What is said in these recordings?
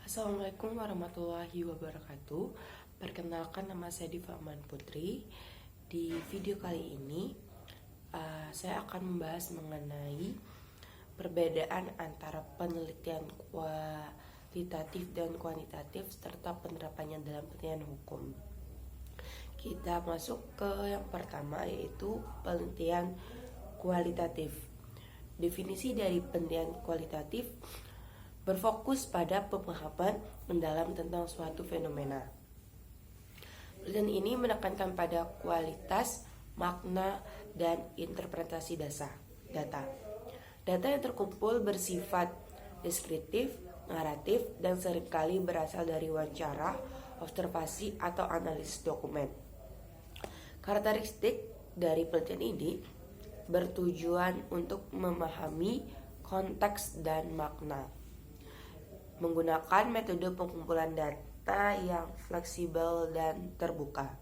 Assalamualaikum warahmatullahi wabarakatuh. Perkenalkan, nama saya Diva Aman Putri. Di video kali ini saya akan membahas mengenai perbedaan antara penelitian kualitatif dan kuantitatif serta penerapannya dalam penelitian hukum. Kita masuk ke yang pertama, yaitu penelitian kualitatif. Definisi dari penelitian kualitatif berfokus pada pemahaman mendalam tentang suatu fenomena. Penelitian ini menekankan pada kualitas, makna, dan interpretasi data. Data yang terkumpul bersifat deskriptif, naratif, dan seringkali berasal dari wawancara, observasi, atau analisis dokumen. Karakteristik dari penelitian ini bertujuan untuk memahami konteks dan makna, menggunakan metode pengumpulan data yang fleksibel dan terbuka.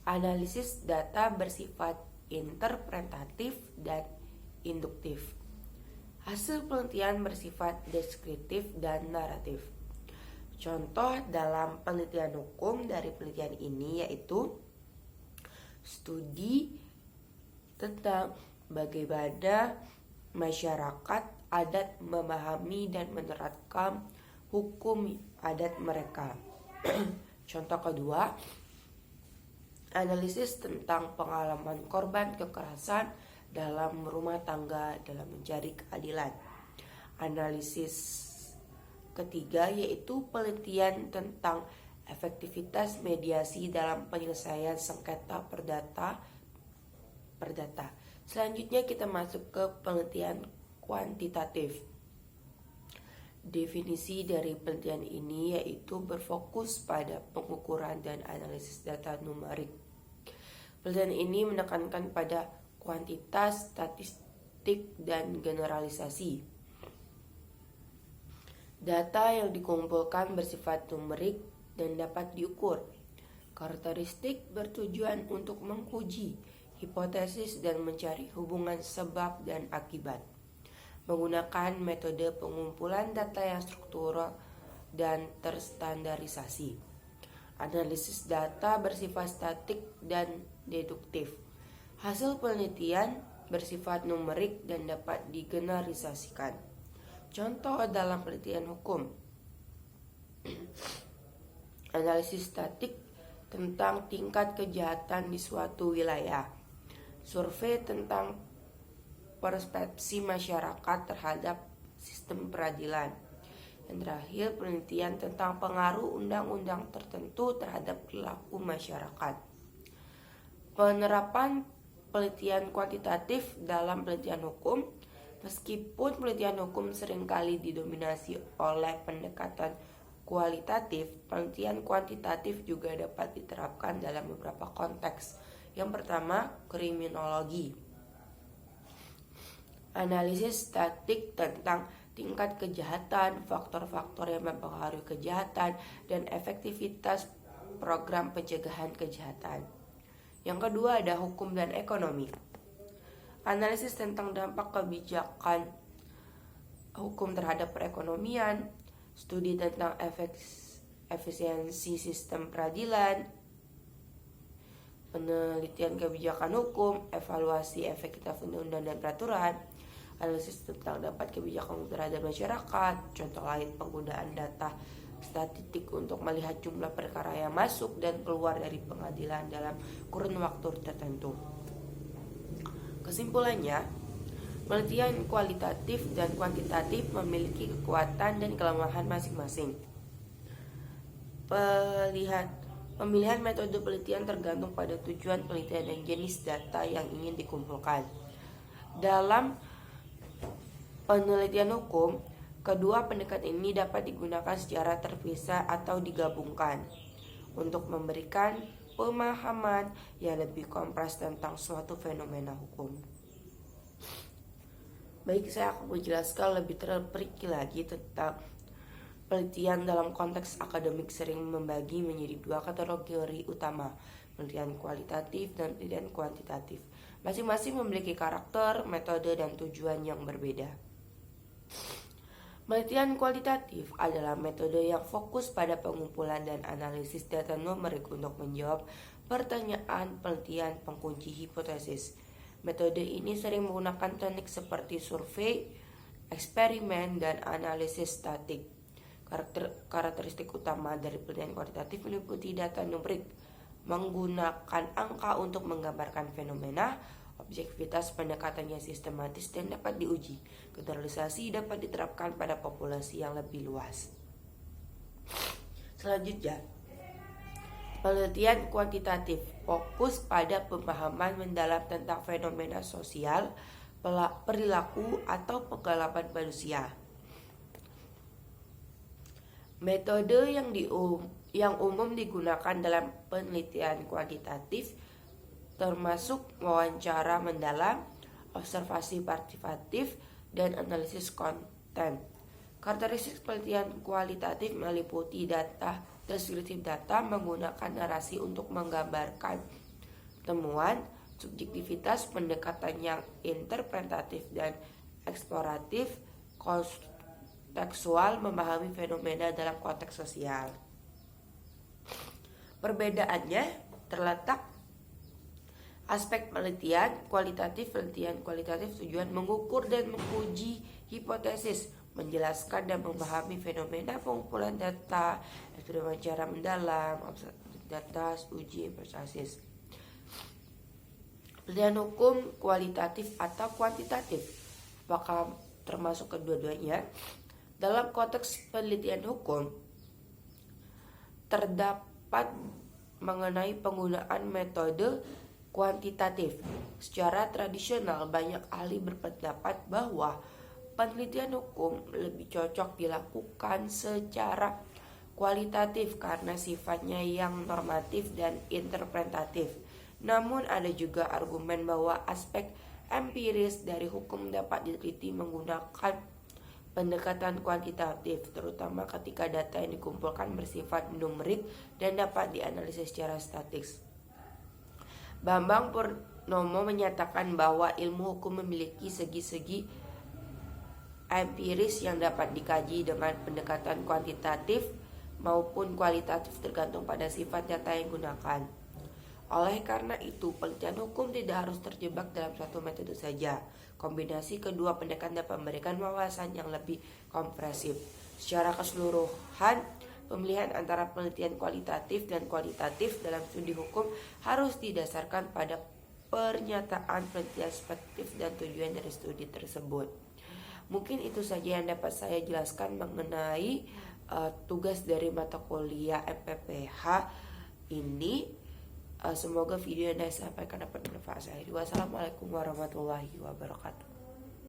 Analisis data bersifat interpretatif dan induktif. Hasil penelitian bersifat deskriptif dan naratif. Contoh dalam penelitian hukum dari penelitian ini yaitu studi tentang bagaimana masyarakat adat memahami dan menerapkan hukum adat mereka. Contoh kedua, analisis tentang pengalaman korban kekerasan dalam rumah tangga dalam mencari keadilan. Analisis ketiga yaitu penelitian tentang efektivitas mediasi dalam penyelesaian sengketa perdata. Selanjutnya kita masuk ke penelitian kuantitatif. Definisi dari penelitian ini yaitu berfokus pada pengukuran dan analisis data numerik. Penelitian ini menekankan pada kuantitas, statistik, dan generalisasi. Data yang dikumpulkan bersifat numerik dan dapat diukur. Karakteristik bertujuan untuk menguji hipotesis dan mencari hubungan sebab dan akibat, menggunakan metode pengumpulan data yang struktural dan terstandarisasi. Analisis data bersifat statik dan deduktif. Hasil penelitian bersifat numerik dan dapat digeneralisasikan. Contoh dalam penelitian hukum: analisis statik tentang tingkat kejahatan di suatu wilayah, survei tentang persepsi masyarakat terhadap sistem peradilan, dan terakhir penelitian tentang pengaruh undang-undang tertentu terhadap perilaku masyarakat. Penerapan penelitian kuantitatif dalam penelitian hukum. Meskipun penelitian hukum seringkali didominasi oleh pendekatan kualitatif, penelitian kuantitatif juga dapat diterapkan dalam beberapa konteks. Yang pertama, kriminologi. Analisis statik tentang tingkat kejahatan, faktor-faktor yang mempengaruhi kejahatan, dan efektivitas program pencegahan kejahatan. Yang kedua ada hukum dan ekonomi. Analisis tentang dampak kebijakan hukum terhadap perekonomian, studi tentang efisiensi sistem peradilan, penelitian kebijakan hukum, evaluasi efektivitas undang-undang dan peraturan, analisis tentang dampak kebijakan hukum terhadap masyarakat. Contoh lain penggunaan data statistik untuk melihat jumlah perkara yang masuk dan keluar dari pengadilan dalam kurun waktu tertentu. Kesimpulannya, penelitian kualitatif dan kuantitatif memiliki kekuatan dan kelemahan masing-masing. Pemilihan metode penelitian tergantung pada tujuan penelitian dan jenis data yang ingin dikumpulkan. Dalam penelitian hukum, kedua pendekatan ini dapat digunakan secara terpisah atau digabungkan untuk memberikan pemahaman yang lebih kompleks tentang suatu fenomena hukum. Baik, saya akan menjelaskan lebih terperinci lagi tentang penelitian dalam konteks akademik sering membagi menjadi dua kategori utama, penelitian kualitatif dan penelitian kuantitatif. Masing-masing memiliki karakter, metode, dan tujuan yang berbeda. Penelitian kualitatif adalah metode yang fokus pada pengumpulan dan analisis data numerik untuk menjawab pertanyaan penelitian pengkunci hipotesis. Metode ini sering menggunakan teknik seperti survei, eksperimen, dan analisis statik. Karakteristik utama dari penelitian kualitatif meliputi data numerik, menggunakan angka untuk menggambarkan fenomena. Objektivitas pendekatannya sistematis dan dapat diuji. Generalisasi dapat diterapkan pada populasi yang lebih luas. Selanjutnya, penelitian kuantitatif fokus pada pemahaman mendalam tentang fenomena sosial, perilaku, atau pengalaman manusia. Metode yang umum digunakan dalam penelitian kuantitatif termasuk wawancara mendalam, observasi partisipatif, dan analisis konten. Karakteristik penelitian kualitatif meliputi data, deskriptif data menggunakan narasi untuk menggambarkan temuan, subjektivitas pendekatan yang interpretatif dan eksploratif, kontekstual memahami fenomena dalam konteks sosial. Perbedaannya terletak aspek penelitian kualitatif tujuan mengukur dan menguji hipotesis, menjelaskan dan memahami fenomena, pengumpulan data, eksperimen wawancara mendalam, data, uji hipotesis. Penelitian hukum kualitatif atau kuantitatif, apakah termasuk kedua-duanya? Dalam konteks penelitian hukum terdapat mengenai penggunaan metode kuantitatif. Secara tradisional, banyak ahli berpendapat bahwa penelitian hukum lebih cocok dilakukan secara kualitatif karena sifatnya yang normatif dan interpretatif. Namun ada juga argumen bahwa aspek empiris dari hukum dapat diteliti menggunakan pendekatan kuantitatif, terutama ketika data yang dikumpulkan bersifat numerik dan dapat dianalisis secara statis. Bambang Purnomo menyatakan bahwa ilmu hukum memiliki segi-segi empiris yang dapat dikaji dengan pendekatan kuantitatif maupun kualitatif tergantung pada sifat data yang digunakan. Oleh karena itu, penelitian hukum tidak harus terjebak dalam satu metode saja. Kombinasi kedua pendekatan dapat memberikan wawasan yang lebih komprehensif. Secara keseluruhan, pemilihan antara penelitian kualitatif dan kualitatif dalam studi hukum harus didasarkan pada pernyataan penelitian spektif dan tujuan dari studi tersebut. Mungkin itu saja yang dapat saya jelaskan mengenai tugas dari mata kuliah MPPH ini. Semoga video yang saya sampaikan dapat bermanfaat. Wassalamualaikum warahmatullahi wabarakatuh.